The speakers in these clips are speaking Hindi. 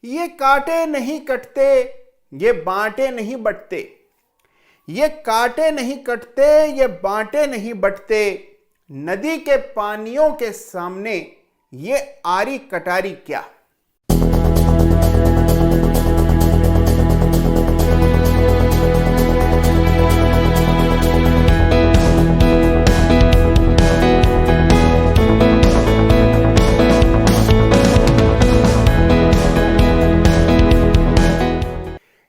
ये कांटे नहीं कटते, ये बांटे नहीं बटते। ये कांटे नहीं कटते, ये बांटे नहीं बटते। नदी के पानियों के सामने ये आरी कटारी क्या।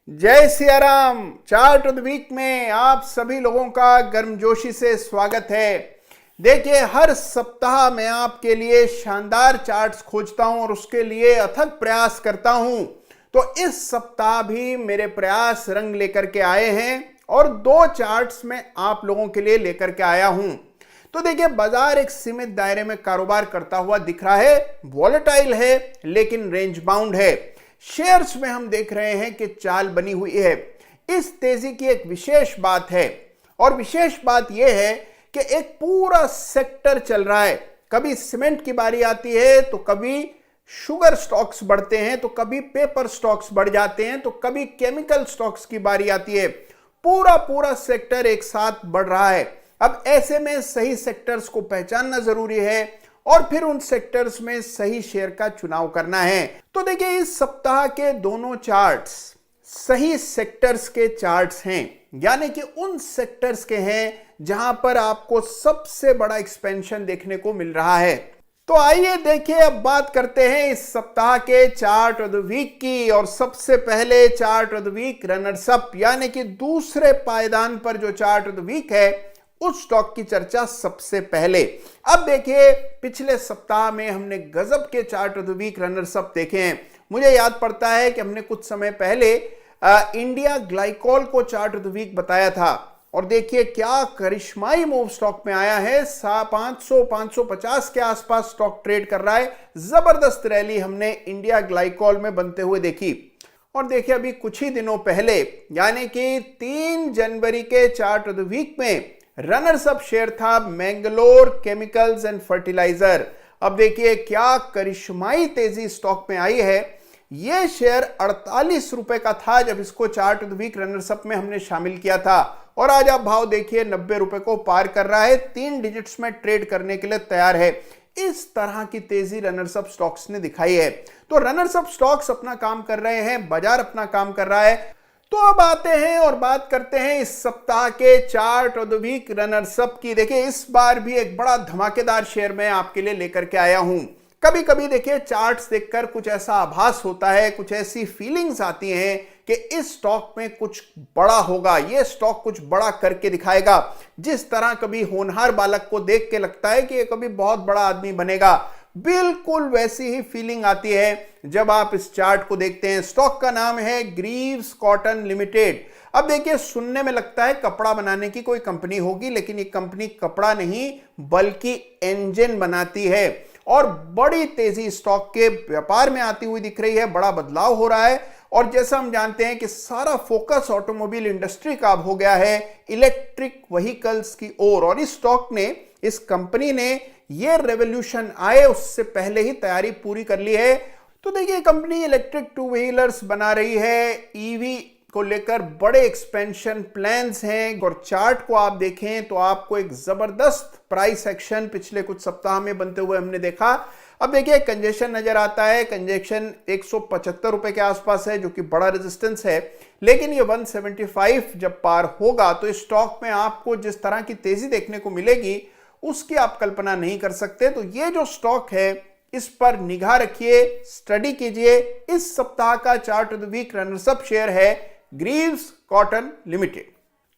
जय Siya Ram. Chart of the week में आप सभी लोगों का गर्मजोशी से स्वागत है। देखिए, हर सप्ताह मैं आपके लिए शानदार चार्ट्स खोजता हूं और उसके लिए अथक प्रयास करता हूं। तो इस सप्ताह भी मेरे प्रयास रंग लेकर के आए हैं और दो चार्ट्स में आप लोगों के लिए लेकर के आया हूं। तो देखिए, बाजार एक सीमित दायरे में कारोबार करता हुआ दिख रहा है, वॉलेटाइल है लेकिन रेंज बाउंड है। शेयर्स में हम देख रहे हैं कि चाल बनी हुई है। इस तेजी की एक विशेष बात है और विशेष बात यह है कि एक पूरा सेक्टर चल रहा है। कभी सीमेंट की बारी आती है तो कभी शुगर स्टॉक्स बढ़ते हैं, तो कभी पेपर स्टॉक्स बढ़ जाते हैं, तो कभी केमिकल स्टॉक्स की बारी आती है। पूरा सेक्टर एक साथ बढ़ रहा है। अब ऐसे में सही सेक्टर्स को पहचानना जरूरी है और फिर उन सेक्टर्स में सही शेयर का चुनाव करना है। तो देखिए, इस सप्ताह के दोनों चार्ट्स सही सेक्टर्स के चार्ट्स हैं, यानी कि उन सेक्टर्स के हैं जहां पर आपको सबसे बड़ा एक्सपेंशन देखने को मिल रहा है। तो आइए देखिए, अब बात करते हैं इस सप्ताह के चार्ट ऑफ द वीक की। और सबसे पहले chart of the week runners up, यानी कि दूसरे पायदान पर जो चार्ट ऑफ द वीक है उस स्टॉक की चर्चा सबसे पहले। अब देखिए, पिछले सप्ताह में हमने गजब के chart of the week runners up देखे हैं। मुझे याद पड़ता है कि हमने कुछ समय पहले इंडिया ग्लाइकोल को चार्ट ऑफ द वीक बताया था और देखिए क्या करिश्माई मूव स्टॉक में आया है। 500-550 के आसपास स्टॉक ट्रेड कर रहा है। जबरदस्त रैली हमने इंडिया ग्लाइकोल में बनते हुए देखी। और देखिए, अभी कुछ ही दिनों पहले यानी कि 3 जनवरी के चार्ट ऑफ द वीक में रनर्स अप शेयर था मैंगलोर केमिकल्स एंड फर्टिलाइजर। अब देखिए क्या करिश्माई तेजी स्टॉक में आई है। यह शेयर 48 रुपए का था जब इसको chart of the week runners up में हमने शामिल किया था और आज आप भाव देखिए 90 रुपए को पार कर रहा है। 3 डिजिट्स में ट्रेड करने के लिए तैयार है। इस तरह की तेजी रनर्स अप स्टॉक्स ने दिखाई है। तो रनर्स अप स्टॉक्स अपना काम कर रहे हैं, बाजार अपना काम कर रहा है। तो अब आते हैं और बात करते हैं इस सप्ताह के chart of the week runners up की। देखिए, इस बार भी एक बड़ा धमाकेदार शेयर मैं आपके लिए लेकर के आया हूं। कभी कभी देखिए, चार्ट्स देखकर कुछ ऐसा आभास होता है, कुछ ऐसी फीलिंग्स आती हैं कि इस स्टॉक में कुछ बड़ा होगा, ये स्टॉक कुछ बड़ा करके दिखाएगा। जिस तरह कभी होनहार बालक को देख के लगता है कि ये कभी बहुत बड़ा आदमी बनेगा, बिल्कुल वैसी ही फीलिंग आती है जब आप इस चार्ट को देखते हैं। स्टॉक का नाम है ग्रीव्स कॉटन लिमिटेड। अब देखिए, सुनने में लगता है कपड़ा बनाने की कोई कंपनी होगी, लेकिन ये कंपनी कपड़ा नहीं बल्कि इंजन बनाती है और बड़ी तेजी स्टॉक के व्यापार में आती हुई दिख रही है। बड़ा बदलाव हो रहा है और जैसा हम जानते हैं कि सारा फोकस ऑटोमोबाइल इंडस्ट्री का अब हो गया है इलेक्ट्रिक व्हीकल्स की ओर। और इस स्टॉक ने, इस कंपनी ने ये रेवोल्यूशन आए उससे पहले ही तैयारी पूरी कर ली है। तो देखिए, कंपनी इलेक्ट्रिक 2 व्हीलर्स बना रही है, ईवी को लेकर बड़े एक्सपेंशन प्लान्स हैं। और चार्ट को आप देखें तो आपको एक जबरदस्त प्राइस एक्शन पिछले कुछ सप्ताह में बनते हुए हमने देखा। अब देखिए, कंजेशन नजर आता है। कंजेशन 175 रुपए के आसपास है, जो कि बड़ा रेजिस्टेंस है, लेकिन ये 175 जब पार होगा तो इस स्टॉक में आपको जिस तरह की तेजी देखने को मिलेगी उसकी आप कल्पना नहीं कर सकते। तो ये जो स्टॉक है इस पर निगाह रखिए, स्टडी कीजिए। इस सप्ताह का chart of the week runners up share है ग्रीव्स कॉटन लिमिटेड।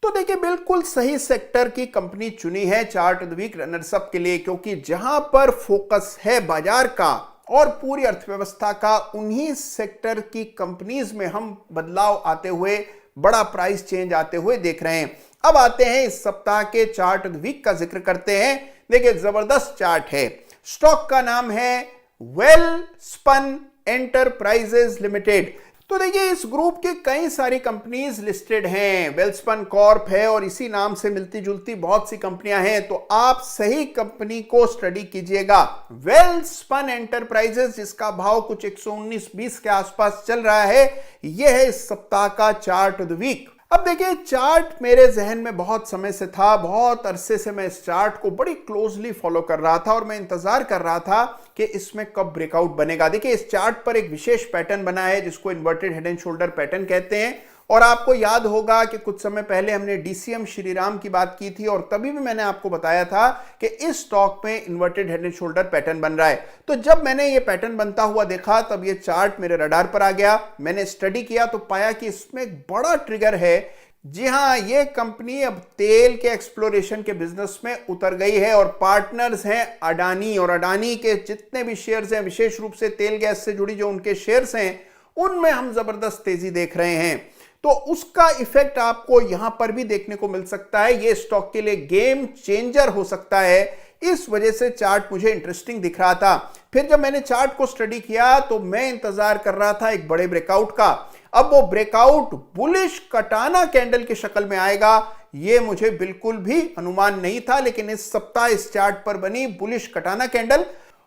तो देखिए, बिल्कुल सही सेक्टर की कंपनी चुनी है chart of the week runners up के लिए, क्योंकि जहां पर फोकस है बाजार का और पूरी अर्थव्यवस्था का, उन्हीं सेक्टर की कंपनीज में हम बदलाव आते हुए, बड़ा प्राइस चेंज आते हुए देख रहे हैं। अब आते हैं इस सप्ताह के चार्ट ऑफ द वीक का जिक्र करते हैं। देखिए, जबरदस्त चार्ट है। स्टॉक का नाम है वेलस्पन एंटरप्राइजेज लिमिटेड। तो तो देखिए इस ग्रुप की कई सारी कंपनीज लिस्टेड हैं, वेल्सपन कॉर्प है और इसी नाम से मिलती जुलती बहुत सी कंपनियां हैं। तो आप सही कंपनी को स्टडी कीजिएगा। वेल्सपन एंटरप्राइजेस जिसका भाव कुछ 119-20 के आसपास चल रहा है, यह है इस सप्ताह का चार्ट ऑफ द वीक। अब देखिए चार्ट मेरे जहन में बहुत समय से था, बहुत अरसे से मैं इस चार्ट को बड़ी क्लोजली फॉलो कर रहा था और मैं इंतजार कर रहा था कि इसमें कब ब्रेकआउट बनेगा। देखिए इस चार्ट पर एक विशेष पैटर्न बना है जिसको inverted head and shoulder pattern कहते हैं। और आपको याद होगा कि कुछ समय पहले हमने डीसीएम श्रीराम की बात की थी और तभी भी मैंने आपको बताया था कि इस स्टॉक में inverted head and shoulder pattern बन रहा है। तो जब मैंने ये पैटर्न बनता हुआ देखा तब ये चार्ट मेरे रडार पर आ गया। मैंने स्टडी किया तो पाया कि इसमें एक बड़ा ट्रिगर है। जी हां, ये कंपनी अब तेल के एक्सप्लोरेशन के बिजनेस में उतर गई है और पार्टनर्स हैं अडानी, और अडानी के जितने भी शेयर्स हैं, विशेष रूप से तेल गैस से जुड़ी जो उनके शेयर्स हैं, उनमें हम जबरदस्त तेजी देख रहे हैं। तो उसका इफेक्ट आपको यहां पर भी देखने को मिल सकता है। ये स्टॉक के लिए गेम चेंजर हो सकता है। इस वजह से चार्ट मुझे इंटरेस्टिंग दिख रहा था। फिर जब मैंने चार्ट को स्टडी किया तो मैं इंतजार कर रहा था एक बड़े ब्रेकआउट का। अब वो ब्रेकआउट बुलिश कटाना कैंडल की शक्ल में आएगा, ये मुझे बिल्कुल भी अनुमान नहीं था, लेकिन इस सप्ताह इस चार्ट पर बनी बुलिश कटाना कैंडल।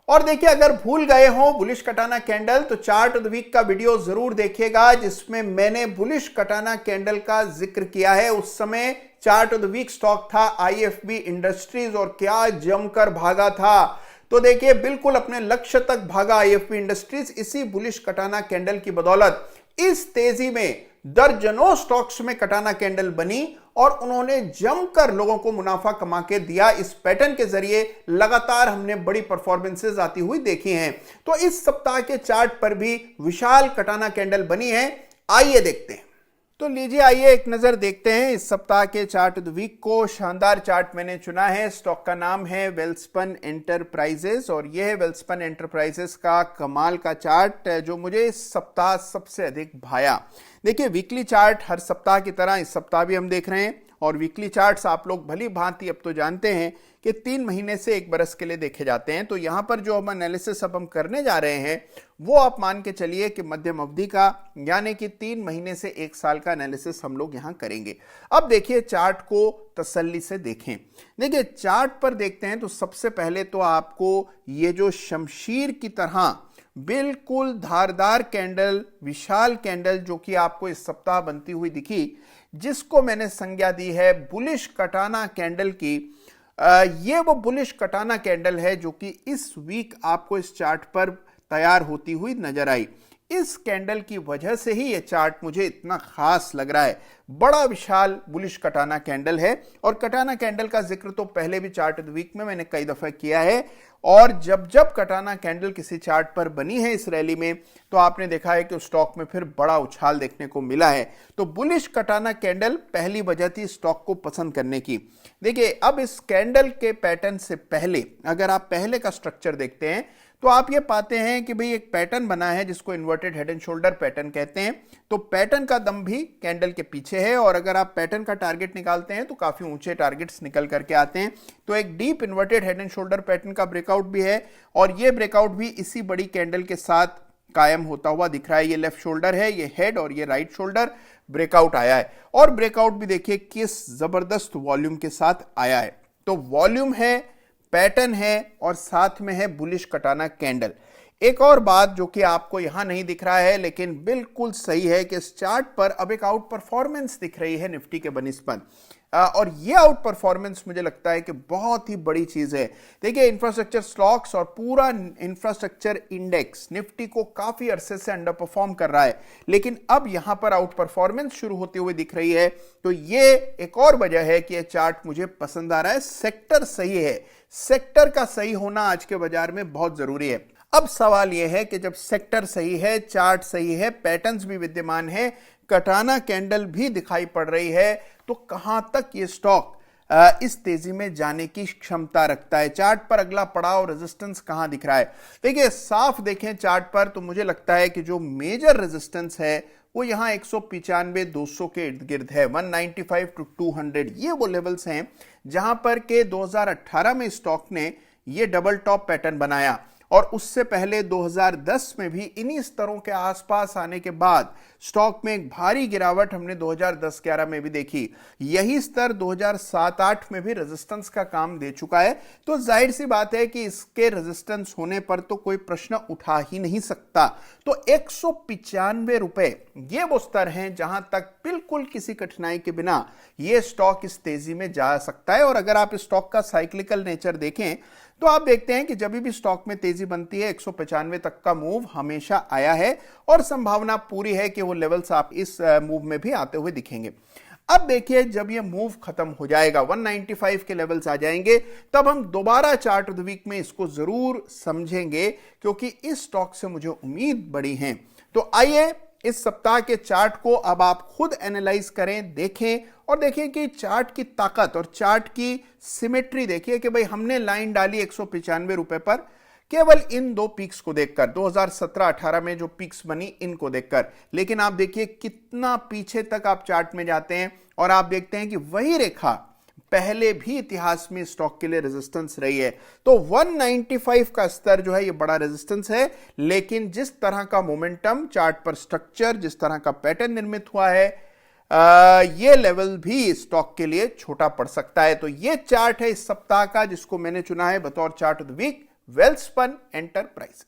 और देखिए अगर भूल गए हो बुलिश कटाना कैंडल तो चार्ट ऑफ द वीक का वीडियो जरूर देखिएगा जिसमें मैंने बुलिश कटाना कैंडल का जिक्र किया है। उस समय chart of the week stock था आईएफबी इंडस्ट्रीज और क्या जमकर भागा था। तो देखिए बिल्कुल अपने लक्ष्य तक भागा आईएफबी इंडस्ट्रीज इसी बुलिश कटाना कैंडल की बदौलत। इस तेजी में दर्जनों स्टॉक्स में कटाना कैंडल बनी और उन्होंने जमकर लोगों को मुनाफा कमा के दिया। इस पैटर्न के जरिए लगातार हमने बड़ी परफॉर्मेंसेस आती हुई देखी हैं। तो इस सप्ताह के चार्ट पर भी विशाल कटाना कैंडल बनी है। आइए देखते हैं। तो लीजिए आइए एक नजर देखते हैं इस सप्ताह के चार्ट ऑफ द वीक को। शानदार चार्ट मैंने चुना है। स्टॉक का नाम है वेल्सपन एंटरप्राइजेस और यह है वेल्सपन एंटरप्राइजेस का कमाल का चार्ट जो मुझे इस सप्ताह सबसे अधिक भाया। देखिए वीकली चार्ट हर सप्ताह की तरह इस सप्ताह भी हम देख रहे हैं और वीकली चार्ट्स आप लोग भली भांति अब तो जानते हैं कि 3 महीने से 1 बरस के लिए देखे जाते हैं। तो यहां पर जो हम एनालिसिस अब हम करने जा रहे हैं वो आप मान के चलिए कि मध्यम अवधि का, यानी कि 3 महीने से 1 साल का एनालिसिस हम लोग यहां करेंगे। अब देखिए चार्ट को तसल्ली से देखें। देखिए चार्ट पर देखते हैं तो सबसे पहले तो आपको ये जो शमशीर की तरह बिल्कुल धारदार कैंडल, विशाल कैंडल जो कि आपको इस सप्ताह बनती हुई दिखी, जिसको मैंने संज्ञा दी है बुलिश कटाना कैंडल की। ये वो बुलिश कटाना कैंडल है जो कि इस वीक आपको इस चार्ट पर तैयार होती हुई नजर आई। इस कैंडल की वजह से ही ये चार्ट मुझे इतना खास लग रहा है। बड़ा विशाल बुलिश कटाना कैंडल है और कटाना कैंडल का जिक्र तो पहले भी चार्ट ऑफ द वीक में मैंने कई दफा किया है। और जब जब कटाना कैंडल किसी चार्ट पर बनी है इस रैली में तो आपने देखा है कि उस स्टॉक में फिर बड़ा उछाल देखने को मिला है। तो बुलिश कटाना कैंडल पहली वजह थी स्टॉक को पसंद करने की। देखिए अब इस कैंडल के पैटर्न से पहले अगर आप पहले का स्ट्रक्चर देखते हैं तो आप ये पाते हैं कि भाई एक पैटर्न बना है जिसको inverted head and shoulder pattern कहते हैं। तो पैटर्न का दम भी कैंडल के पीछे है और अगर आप पैटर्न का टारगेट निकालते हैं तो काफी ऊंचे टारगेट्स निकल करके आते हैं। तो एक deep inverted head and shoulder pattern का ब्रेकआउट भी है और ये ब्रेकआउट भी इसी बड़ी कैंडल के साथ कायम होता हुआ दिख रहा है। ये लेफ्ट शोल्डर है, ये हेड और ये राइट शोल्डर ब्रेकआउट आया है और ब्रेकआउट भी देखिए किस जबरदस्त वॉल्यूम के साथ आया है। तो वॉल्यूम है, पैटर्न है और साथ में है बुलिश कटाना कैंडल। एक और बात जो कि आपको यहां नहीं दिख रहा है लेकिन बिल्कुल सही है कि इस चार्ट पर अब एक आउट परफॉर्मेंस दिख रही है निफ्टी के बनिस्पत और ये आउट परफॉर्मेंस मुझे लगता है कि बहुत ही बड़ी चीज है। देखिए इंफ्रास्ट्रक्चर स्टॉक्स और पूरा इंफ्रास्ट्रक्चर इंडेक्स निफ्टी को काफी अरसे से अंडर परफॉर्म कर रहा है, लेकिन अब यहां पर आउट परफॉर्मेंस शुरू होती हुई दिख रही है। तो ये एक और वजह है कि यह चार्ट मुझे पसंद आ रहा है। सेक्टर सही है, सेक्टर का सही होना आज के बाजार में बहुत जरूरी है। अब सवाल यह है कि जब सेक्टर सही है, चार्ट सही है, पैटर्न्स भी विद्यमान है, कटाना कैंडल भी दिखाई पड़ रही है, तो कहां तक ये स्टॉक इस तेजी में जाने की क्षमता रखता है। चार्ट पर अगला पड़ाव रेजिस्टेंस कहां दिख रहा है। देखिए साफ देखें चार्ट पर तो मुझे लगता है कि जो मेजर रेजिस्टेंस है वो यहां 195-200 के इर्द गिर्द है। 195 to 200 ये वो लेवल्स हैं जहां पर के 2018 में स्टॉक ने ये डबल टॉप पैटर्न बनाया और उससे पहले 2010 में भी इन्हीं स्तरों के आसपास आने के बाद स्टॉक में एक भारी गिरावट हमने 2010-11 में भी देखी। यही स्तर 2007-8 में भी रेजिस्टेंस का काम दे चुका है। तो जाहिर सी बात है कि इसके रेजिस्टेंस होने पर तो कोई प्रश्न उठा ही नहीं सकता। तो 195 रुपए ये वो स्तर हैं जहां तक बिल्कुल किसी कठिनाई के बिना ये स्टॉक इस तेजी में जा सकता है। और अगर आप स्टॉक का साइक्लिकल नेचर देखें तो आप देखते हैं कि जब भी स्टॉक में तेजी बनती है 195 तक का मूव हमेशा आया है और संभावना पूरी है कि वो लेवल्स आप इस मूव में भी आते हुए दिखेंगे। अब देखिए जब ये मूव खत्म हो जाएगा 195 के लेवल्स आ जाएंगे तब हम दोबारा चार्ट ऑफ द वीक में इसको जरूर समझेंगे, क्योंकि इस स्टॉक से मुझे उम्मीद बड़ी है। तो आइए इस सप्ताह के चार्ट को अब आप खुद एनालाइज करें, देखें और देखें कि चार्ट की ताकत और चार्ट की सिमेट्री देखिए कि भाई हमने लाइन डाली 195 रुपए पर केवल इन दो पीक्स को देखकर, 2017-18 में जो पीक्स बनी इनको देखकर। लेकिन आप देखिए कितना पीछे तक आप चार्ट में जाते हैं और आप देखते हैं कि वही रेखा पहले भी इतिहास में स्टॉक के लिए रेजिस्टेंस रही है। तो 195 का स्तर जो है ये बड़ा रेजिस्टेंस है, लेकिन जिस तरह का मोमेंटम चार्ट पर स्ट्रक्चर, जिस तरह का पैटर्न निर्मित हुआ है, ये लेवल भी स्टॉक के लिए छोटा पड़ सकता है। तो ये चार्ट है इस सप्ताह का जिसको मैंने चुना है बतौर chart of the week, Welspun enterprises.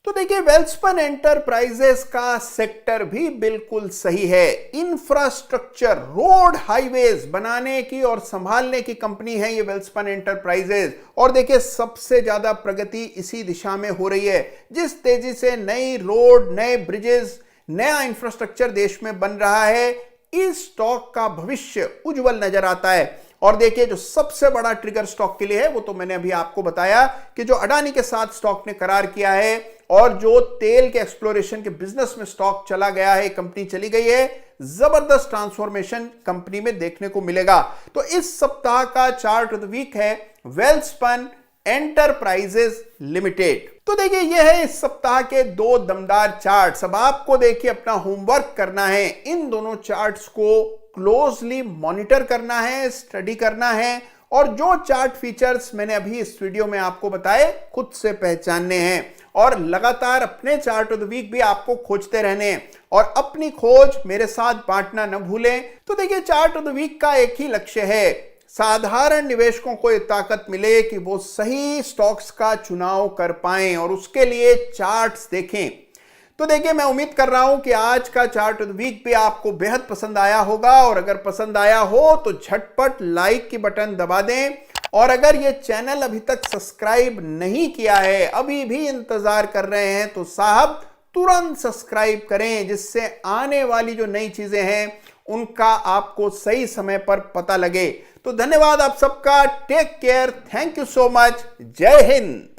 तो देखिए वेल्सपन एंटरप्राइजेस का सेक्टर भी बिल्कुल सही है। इंफ्रास्ट्रक्चर, रोड, हाईवेज बनाने की और संभालने की कंपनी है ये वेल्सपन एंटरप्राइजेस। और देखिए सबसे ज्यादा प्रगति इसी दिशा में हो रही है। जिस तेजी से नई रोड, नए ब्रिजेस, नया इंफ्रास्ट्रक्चर देश में बन रहा है, इस स्टॉक का भविष्य उज्जवल नजर आता है। और देखिए जो सबसे बड़ा ट्रिगर स्टॉक के लिए है वो तो मैंने अभी आपको बताया कि जो अडानी के साथ स्टॉक ने करार किया है और जो तेल के एक्सप्लोरेशन के बिजनेस में स्टॉक चला गया है, कंपनी चली गई है, जबरदस्त ट्रांसफॉर्मेशन कंपनी में देखने को मिलेगा। तो इस सप्ताह का चार्ट ऑफ द वीक है वेल्सपन एंटरप्राइजेस लिमिटेड। तो देखिए यह है इस सप्ताह के दो दमदार चार्ट्स। अब आपको देखिए अपना होमवर्क करना है, इन दोनों चार्ट्स को क्लोजली मॉनिटर करना है, स्टडी करना है और जो चार्ट फीचर्स मैंने अभी इस वीडियो में आपको बताए खुद से पहचानने हैं और लगातार अपने चार्ट ऑफ द वीक भी आपको खोजते रहने हैं और अपनी खोज मेरे साथ बांटना न भूलें। तो देखिए चार्ट ऑफ द वीक का एक ही लक्ष्य है, साधारण निवेशकों को ये ताकत मिले कि वो सही स्टॉक्स का चुनाव कर पाएं और उसके लिए चार्ट्स देखें। तो देखिए मैं उम्मीद कर रहा हूं कि आज का चार्ट ऑफ द वीक भी आपको बेहद पसंद आया होगा और अगर पसंद आया हो तो झटपट लाइक की बटन दबा दें और अगर ये चैनल अभी तक सब्सक्राइब नहीं किया है, अभी भी इंतजार कर रहे हैं, तो साहब तुरंत सब्सक्राइब करें जिससे आने वाली जो नई चीजें हैं उनका आपको सही समय पर पता लगे। तो धन्यवाद आप सबका, take care, thank you so much, जय हिंद।